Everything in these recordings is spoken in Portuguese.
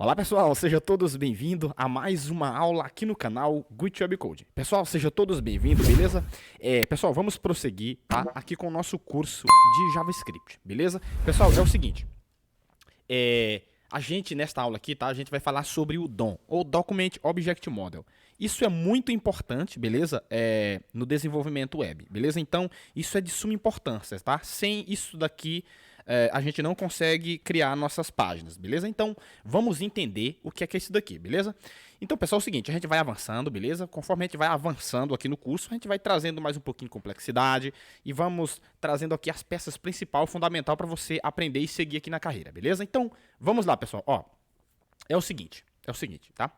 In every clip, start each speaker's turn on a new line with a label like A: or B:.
A: Olá pessoal, sejam todos bem-vindos a mais uma aula aqui no canal Gucci Web Code. Pessoal, sejam todos bem-vindos, beleza? Pessoal, vamos prosseguir, tá? Aqui com o nosso curso de JavaScript, beleza? Pessoal, é o seguinte, a gente nesta aula aqui, tá? A gente vai falar sobre o DOM, ou Document Object Model. Isso é muito importante, beleza? No desenvolvimento web, beleza? Então, isso é de suma importância, tá? Sem isso daqui, a gente não consegue criar nossas páginas, beleza? Então, vamos entender o que é isso daqui, beleza? Então, pessoal, é o seguinte, a gente vai avançando, beleza? Conforme a gente vai avançando aqui no curso, a gente vai trazendo mais um pouquinho de complexidade e vamos trazendo aqui as peças principal, fundamental para você aprender e seguir aqui na carreira, beleza? Então, vamos lá, pessoal. Ó, é o seguinte, tá?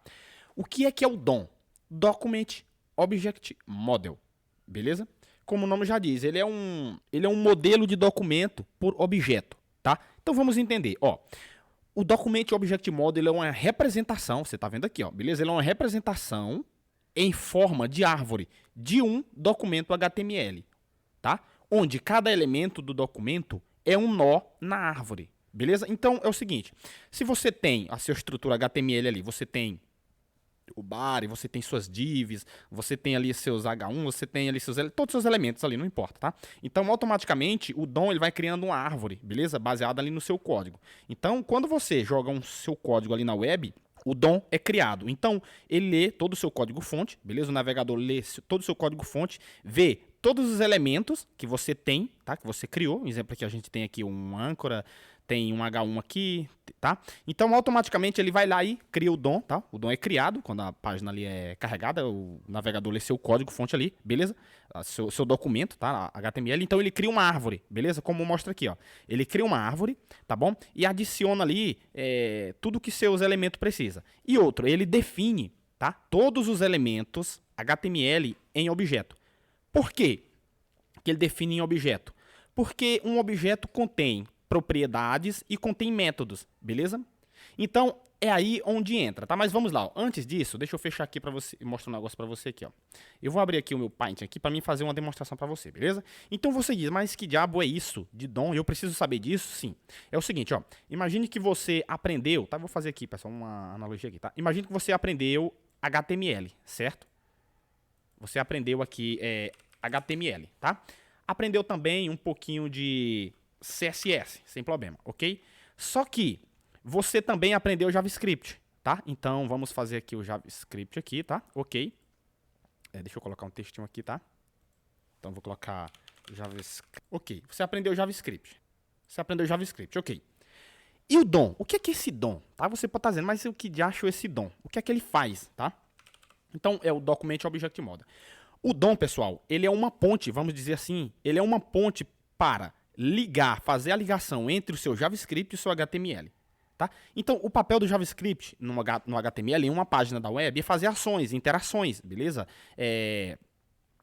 A: O que é o DOM? Document Object Model, beleza? Como o nome já diz, ele é um modelo de documento por objeto, tá? Então vamos entender, ó. O Document Object Model é uma representação, você tá vendo aqui, ó, beleza? Ele é uma representação em forma de árvore de um documento HTML, tá? Onde cada elemento do documento é um nó na árvore, beleza? Então é o seguinte, se você tem a sua estrutura HTML ali, você tem o body, você tem suas divs, você tem ali seus H1, você tem ali todos os seus elementos ali, não importa, tá? Então, automaticamente, o DOM ele vai criando uma árvore, beleza? Baseada ali no seu código. Então, quando você joga seu código ali na web, o DOM é criado. Então, ele lê todo o seu código-fonte, beleza? O navegador lê todo o seu código-fonte, vê todos os elementos que você tem, tá? Que você criou. Um exemplo aqui, a gente tem aqui um âncora, tem um H1 aqui, tá? Então, automaticamente, ele vai lá e cria o DOM, tá? O DOM é criado quando a página ali é carregada, o navegador lê seu código-fonte ali, beleza? Seu documento, tá? HTML. Então, ele cria uma árvore, beleza? Como mostra aqui, ó. Ele cria uma árvore, tá bom? E adiciona ali tudo que seus elementos precisam. E outro, ele define, tá? Todos os elementos HTML em objeto. Por quê que ele define em objeto? Porque um objeto contém propriedades e contém métodos, beleza? Então, é aí onde entra, tá? Mas vamos lá, ó. Antes disso, deixa eu fechar aqui para você, mostrar um negócio para você aqui, ó. Eu vou abrir aqui o meu Paint aqui para mim fazer uma demonstração para você, beleza? Então você diz, mas que diabo é isso de DOM? Eu preciso saber disso? Sim. É o seguinte, ó. Imagine que você aprendeu, tá? Vou fazer aqui, pessoal, uma analogia aqui, tá? Imagine que você aprendeu HTML, certo? Você aprendeu aqui HTML, tá? Aprendeu também um pouquinho de CSS, sem problema, ok? Só que você também aprendeu JavaScript, tá? Então, vamos fazer aqui o JavaScript aqui, tá? Ok. Deixa eu colocar um textinho aqui, tá? Então, vou colocar JavaScript. Ok, você aprendeu JavaScript. Ok. E o DOM? O que é esse DOM? Tá? Você pode estar dizendo, mas o que de acho esse DOM? O que é que ele faz, tá? Então, é o Document Object Model. O DOM, pessoal, ele é uma ponte, vamos dizer assim, ele é uma ponte para fazer a ligação entre o seu JavaScript e o seu HTML. Tá? Então, o papel do JavaScript no HTML em uma página da web é fazer ações, interações, beleza?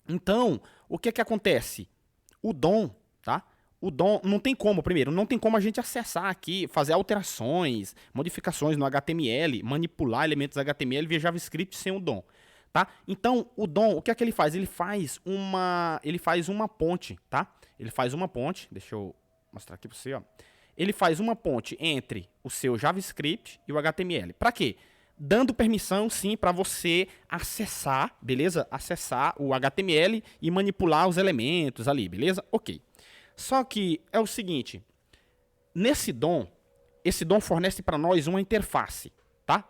A: Então, o que acontece? O DOM, tá? O DOM não tem como, primeiro, não tem como a gente acessar aqui, fazer alterações, modificações no HTML, manipular elementos HTML via JavaScript sem o DOM. Tá? Então, o DOM, o que ele faz? Ele faz uma ponte, tá? Ele faz uma ponte, deixa eu mostrar aqui para você, ó. Ele faz uma ponte entre o seu JavaScript e o HTML. Para quê? Dando permissão, sim, para você acessar, beleza? Acessar o HTML e manipular os elementos ali, beleza? Ok. Só que é o seguinte, esse DOM fornece para nós uma interface, tá?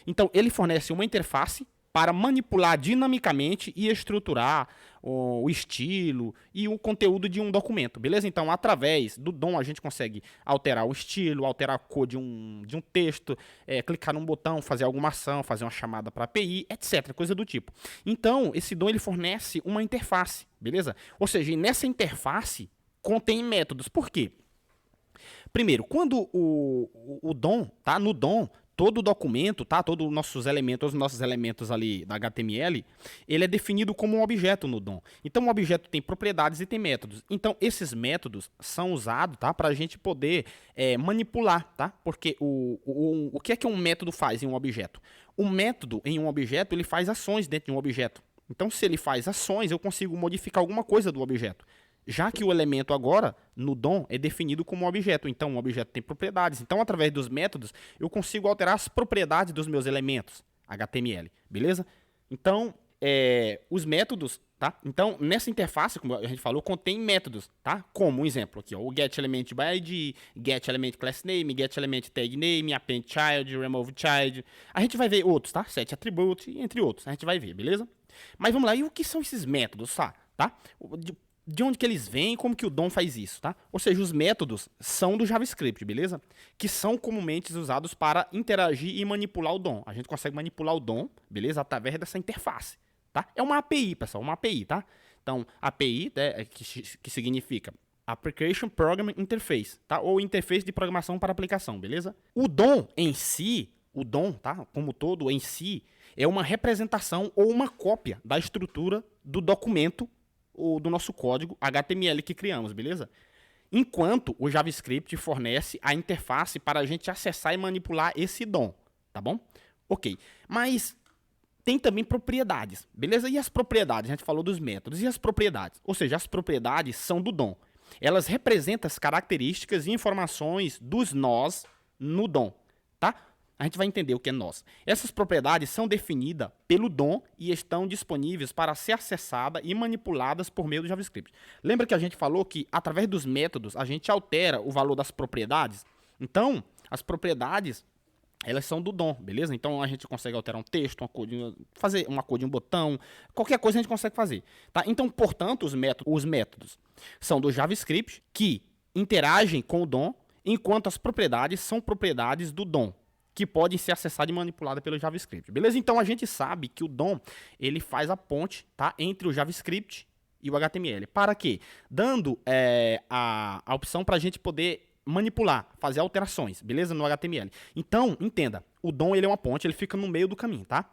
A: Então, ele fornece uma interface para manipular dinamicamente e estruturar o estilo e o conteúdo de um documento, beleza? Então, através do DOM, a gente consegue alterar o estilo, alterar a cor de um texto, clicar num botão, fazer alguma ação, fazer uma chamada para API, etc., coisa do tipo. Então, esse DOM ele fornece uma interface, beleza? Ou seja, nessa interface contém métodos. Por quê? Primeiro, quando o DOM, tá? No DOM, todo o documento, tá? Todos os nossos elementos ali da HTML, ele é definido como um objeto no DOM. Então, o objeto tem propriedades e tem métodos. Então, esses métodos são usados, tá? Para a gente poder manipular, tá? Porque o que é que um método faz em um objeto? O método em um objeto, ele faz ações dentro de um objeto. Então, se ele faz ações, eu consigo modificar alguma coisa do objeto. Já que o elemento agora, no DOM, é definido como um objeto. Então, um objeto tem propriedades. Então, através dos métodos, eu consigo alterar as propriedades dos meus elementos HTML, beleza? Então, os métodos, tá? Então, nessa interface, como a gente falou, contém métodos, tá? Como um exemplo aqui, ó, o getElementById, getElementClassName, getElementTagName, AppendChild, RemoveChild. A gente vai ver outros, tá? SetAttribute, entre outros. A gente vai ver, beleza? Mas vamos lá, e o que são esses métodos, tá? De onde que eles vêm e como que o DOM faz isso, tá? Ou seja, os métodos são do JavaScript, beleza? Que são comumente usados para interagir e manipular o DOM. A gente consegue manipular o DOM, beleza? Através dessa interface, tá? É uma API, pessoal, uma API, tá? Então, API, né, que significa Application Programming Interface, tá? Ou interface de programação para aplicação, beleza? O DOM em si, o DOM, tá? Como todo em si, é uma representação ou uma cópia da estrutura do documento ou do nosso código HTML que criamos, beleza? Enquanto o JavaScript fornece a interface para a gente acessar e manipular esse DOM, tá bom? Ok, mas tem também propriedades, beleza? E as propriedades? A gente falou dos métodos. E as propriedades? Ou seja, as propriedades são do DOM. Elas representam as características e informações dos nós no DOM, tá? A gente vai entender o que é nós. Essas propriedades são definidas pelo DOM e estão disponíveis para ser acessadas e manipuladas por meio do JavaScript. Lembra que a gente falou que, através dos métodos, a gente altera o valor das propriedades? Então, as propriedades, elas são do DOM, beleza? Então, a gente consegue alterar um texto, fazer uma cor de um botão, qualquer coisa a gente consegue fazer, tá? Então, portanto, os métodos são do JavaScript que interagem com o DOM, enquanto as propriedades são propriedades do DOM, que podem ser acessadas e manipuladas pelo JavaScript, beleza? Então, a gente sabe que o DOM, ele faz a ponte, tá, entre o JavaScript e o HTML. Para quê? Dando a opção para a gente poder manipular, fazer alterações, beleza? No HTML. Então, entenda, o DOM, ele é uma ponte, ele fica no meio do caminho, tá?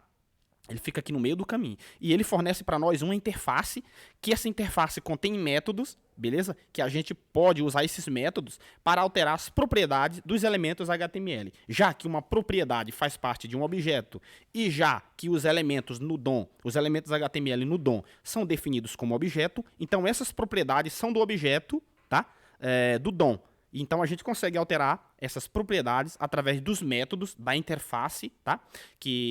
A: Ele fica aqui no meio do caminho. E ele fornece para nós uma interface, que essa interface contém métodos, beleza? Que a gente pode usar esses métodos para alterar as propriedades dos elementos HTML. Já que uma propriedade faz parte de um objeto e já que os elementos no DOM, os elementos HTML no DOM são definidos como objeto, então essas propriedades são do objeto, tá? Do DOM. Então, a gente consegue alterar essas propriedades através dos métodos da interface, tá?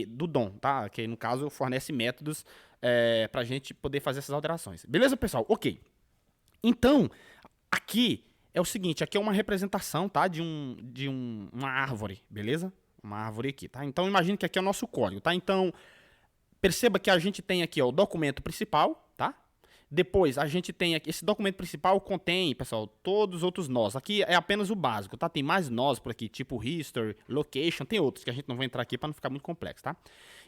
A: Do DOM, tá? Que, no caso, fornece métodos para a gente poder fazer essas alterações. Beleza, pessoal? Ok. Então, aqui é o seguinte, aqui é uma representação, tá? Uma árvore, beleza? Uma árvore aqui, tá? Então, imagine que aqui é o nosso código, tá? Então, perceba que a gente tem aqui, ó, o documento principal, tá? Depois, a gente tem aqui, esse documento principal contém, pessoal, todos os outros nós. Aqui é apenas o básico, tá? Tem mais nós por aqui, tipo history, location, tem outros que a gente não vai entrar aqui para não ficar muito complexo, tá?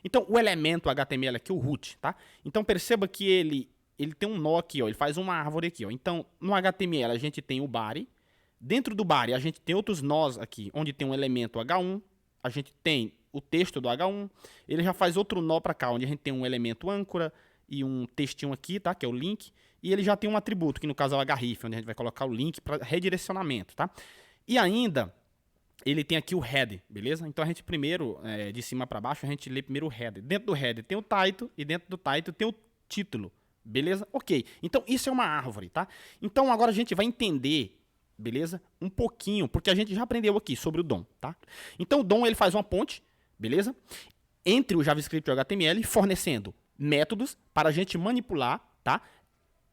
A: Então, o elemento HTML aqui, o root, tá? Então, perceba que ele tem um nó aqui, ó, ele faz uma árvore aqui, ó. Então, no HTML a gente tem o body, dentro do body a gente tem outros nós aqui, onde tem um elemento H1, a gente tem o texto do H1, ele já faz outro nó para cá, onde a gente tem um elemento âncora, e um textinho aqui, tá? Que é o link. E ele já tem um atributo, que no caso é o href, onde a gente vai colocar o link para redirecionamento, tá? E ainda, ele tem aqui o head, beleza? Então, a gente primeiro, de cima para baixo, a gente lê primeiro o head. Dentro do head tem o title e dentro do title tem o título, beleza? Ok. Então, isso é uma árvore, tá? Então, agora a gente vai entender, beleza? Um pouquinho, porque a gente já aprendeu aqui sobre o DOM, tá? Então, o DOM, ele faz uma ponte, beleza? Entre o JavaScript e o HTML, fornecendo métodos para a gente manipular, tá?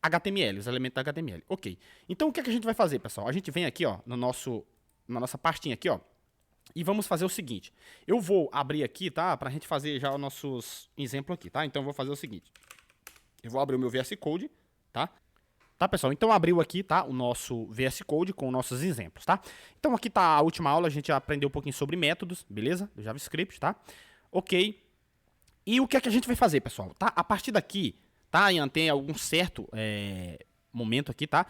A: HTML, os elementos da HTML. Ok. Então, o que é que a gente vai fazer, pessoal? A gente vem aqui, ó, na nossa pastinha aqui, ó, e vamos fazer o seguinte. Eu vou abrir aqui, tá? Para a gente fazer já os nossos exemplos aqui, tá? Então, eu vou fazer o seguinte. Eu vou abrir o meu VS Code, tá? Tá, pessoal? Então, abriu aqui, tá? O nosso VS Code com nossos exemplos, tá? Então, aqui tá a última aula. A gente aprendeu um pouquinho sobre métodos, beleza? Do JavaScript, tá? Ok. E o que é que a gente vai fazer, pessoal? Tá? A partir daqui, tá? Tem algum certo momento aqui, tá?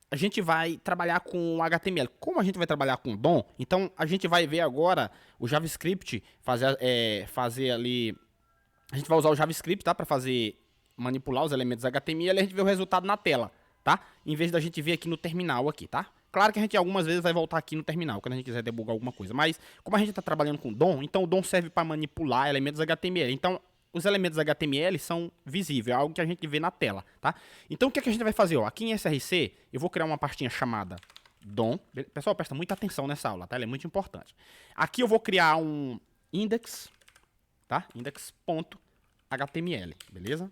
A: A gente vai trabalhar com HTML. Como a gente vai trabalhar com DOM, então a gente vai ver agora o JavaScript fazer ali... A gente vai usar o JavaScript, tá? Para manipular os elementos HTML e a gente vê o resultado na tela, tá? Em vez da gente ver aqui no terminal aqui, tá? Claro que a gente algumas vezes vai voltar aqui no terminal, quando a gente quiser debugar alguma coisa. Mas, como a gente está trabalhando com DOM, então o DOM serve para manipular elementos HTML. Então, os elementos HTML são visíveis, é algo que a gente vê na tela, tá? Então, o que é que a gente vai fazer? Ó, aqui em SRC, eu vou criar uma pastinha chamada DOM. Pessoal, presta muita atenção nessa aula, tá? Ela é muito importante. Aqui eu vou criar um index, tá? Index.html, beleza?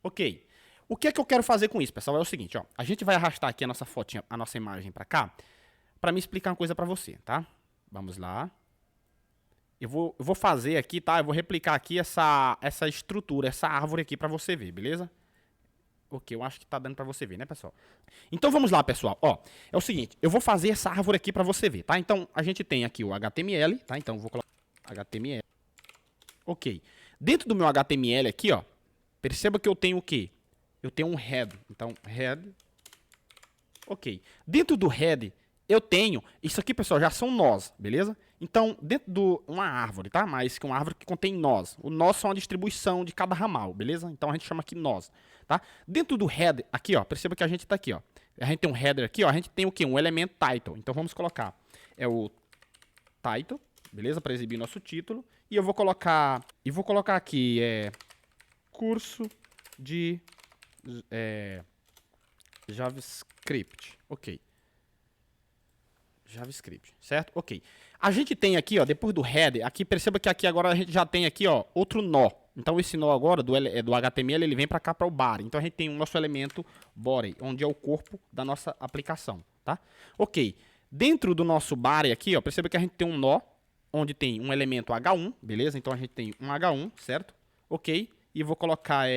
A: Ok. O que é que eu quero fazer com isso, pessoal? É o seguinte, ó. A gente vai arrastar aqui a nossa fotinha, a nossa imagem para cá, para me explicar uma coisa para você, tá? Vamos lá. Eu vou fazer aqui, tá? Eu vou replicar aqui essa estrutura, essa árvore aqui para você ver, beleza? Ok, eu acho que tá dando para você ver, né, pessoal? Então vamos lá, pessoal. Ó, é o seguinte, eu vou fazer essa árvore aqui para você ver, tá? Então a gente tem aqui o HTML, tá? Então eu vou colocar HTML. Ok. Dentro do meu HTML aqui, ó, perceba que eu tenho o quê? Eu tenho um head. Então, head. Ok. Dentro do head, eu tenho... Isso aqui, pessoal, já são nós, beleza? Então, dentro de uma árvore, tá? Mas que uma árvore que contém nós. O nós são a distribuição de cada ramal, beleza? Então, a gente chama aqui nós, tá? Dentro do head, aqui, ó, perceba que a gente tá aqui, ó. A gente tem um header aqui, ó. A gente tem o quê? Um elemento title. Então, vamos colocar... É o title, beleza? Para exibir nosso título. E eu vou colocar... aqui, curso de... JavaScript, ok. JavaScript, certo? Ok. A gente tem aqui, ó, depois do header, aqui perceba que aqui agora a gente já tem aqui, ó, outro nó. Então esse nó agora do HTML ele vem para cá para o body. Então a gente tem o nosso elemento body, onde é o corpo da nossa aplicação, tá? Ok. Dentro do nosso body aqui, ó, perceba que a gente tem um nó onde tem um elemento H1, beleza? Então a gente tem um H1, certo? Ok. E vou colocar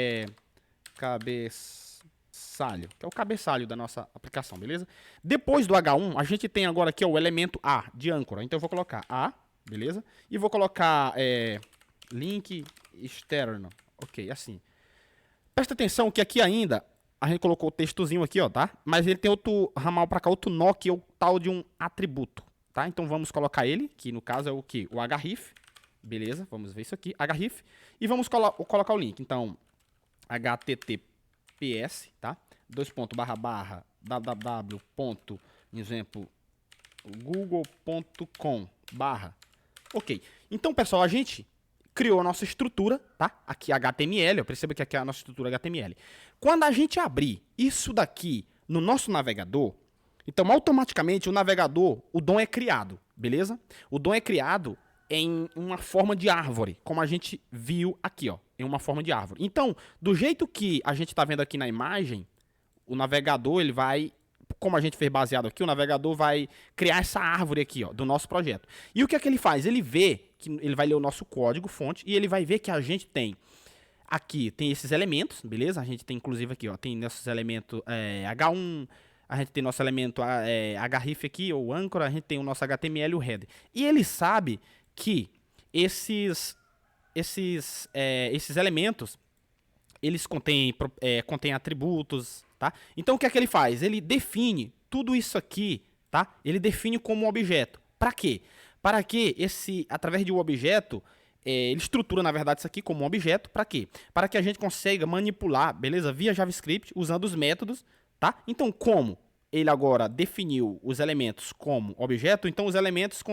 A: cabeçalho, que é o cabeçalho da nossa aplicação, beleza? Depois do H1, a gente tem agora aqui ó, o elemento A, de âncora. Então eu vou colocar A, beleza? E vou colocar link externo, ok, assim. Presta atenção que aqui ainda, a gente colocou o textozinho aqui, ó, tá? Mas ele tem outro ramal para cá, outro nó, que é o tal de um atributo, tá? Então vamos colocar ele, que no caso é o que? O href, beleza? Vamos ver isso aqui, href. E vamos colocar o link, então, https, tá? www. Exemplo, google.com/. Ok. Então, pessoal, a gente criou a nossa estrutura, tá? Aqui HTML, eu percebo que aqui é a nossa estrutura HTML. Quando a gente abrir isso daqui no nosso navegador, então automaticamente o navegador, o DOM é criado, beleza? O DOM é criado em uma forma de árvore, como a gente viu aqui, ó, em uma forma de árvore. Então, do jeito que a gente está vendo aqui na imagem, o navegador, ele vai, como a gente fez baseado aqui, o navegador vai criar essa árvore aqui, ó, do nosso projeto. E o que é que ele faz? Ele vê, que ele vai ler o nosso código fonte e ele vai ver que a gente tem, aqui tem esses elementos, beleza? A gente tem inclusive aqui, ó, tem nossos elementos H1, a gente tem nosso elemento href aqui, ou âncora, a gente tem o nosso HTML e o header. E ele sabe que esses elementos, eles contêm atributos, tá? Então o que é que ele faz? Ele define tudo isso aqui, tá? Ele define como um objeto. Para quê? Para que através de um objeto, ele estrutura na verdade isso aqui como um objeto. Para quê? Para que a gente consiga manipular, beleza? Via JavaScript, usando os métodos, tá? Então como ele agora definiu os elementos como objeto, então os elementos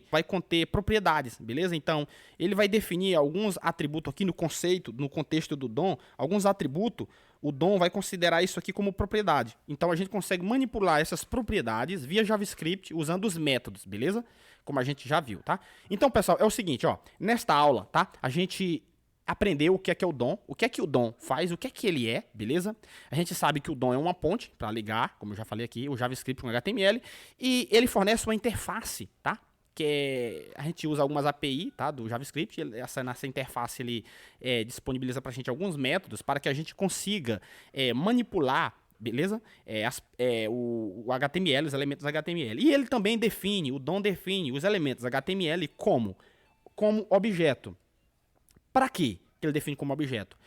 A: vai conter propriedades, beleza? Então, ele vai definir alguns atributos aqui no conceito, no contexto do DOM, alguns atributos, o DOM vai considerar isso aqui como propriedade. Então, a gente consegue manipular essas propriedades via JavaScript usando os métodos, beleza? Como a gente já viu, tá? Então, pessoal, é o seguinte, ó, nesta aula, tá? A gente aprender o que é o DOM, o que é que o DOM faz, o que é que ele é, beleza? A gente sabe que o DOM é uma ponte para ligar, como eu já falei aqui, o JavaScript com HTML, e ele fornece uma interface, tá? A gente usa algumas API, tá, do JavaScript, nessa interface ele disponibiliza para a gente alguns métodos para que a gente consiga manipular, beleza? O HTML, os elementos HTML. E ele também define, o DOM define os elementos HTML como objeto. Para quê que ele define como objeto?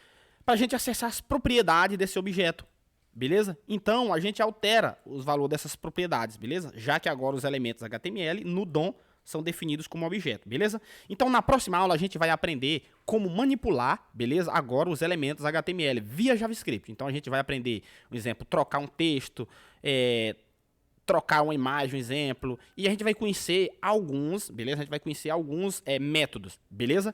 A: Para a gente acessar as propriedades desse objeto, beleza? Então, a gente altera os valores dessas propriedades, beleza? Já que agora os elementos HTML no DOM são definidos como objeto, beleza? Então, na próxima aula, a gente vai aprender como manipular, beleza? Agora, os elementos HTML via JavaScript. Então, a gente vai aprender, por exemplo, trocar um texto, trocar uma imagem, um exemplo. E a gente vai conhecer alguns, beleza? A gente vai conhecer alguns métodos, beleza?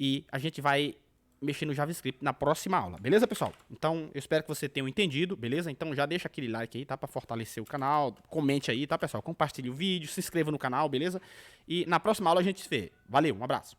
A: E a gente vai mexer no JavaScript na próxima aula, beleza, pessoal? Então, eu espero que você tenha entendido, beleza? Então, já deixa aquele like aí, tá? Pra fortalecer o canal, comente aí, tá, pessoal? Compartilhe o vídeo, se inscreva no canal, beleza? E na próxima aula a gente se vê. Valeu, um abraço.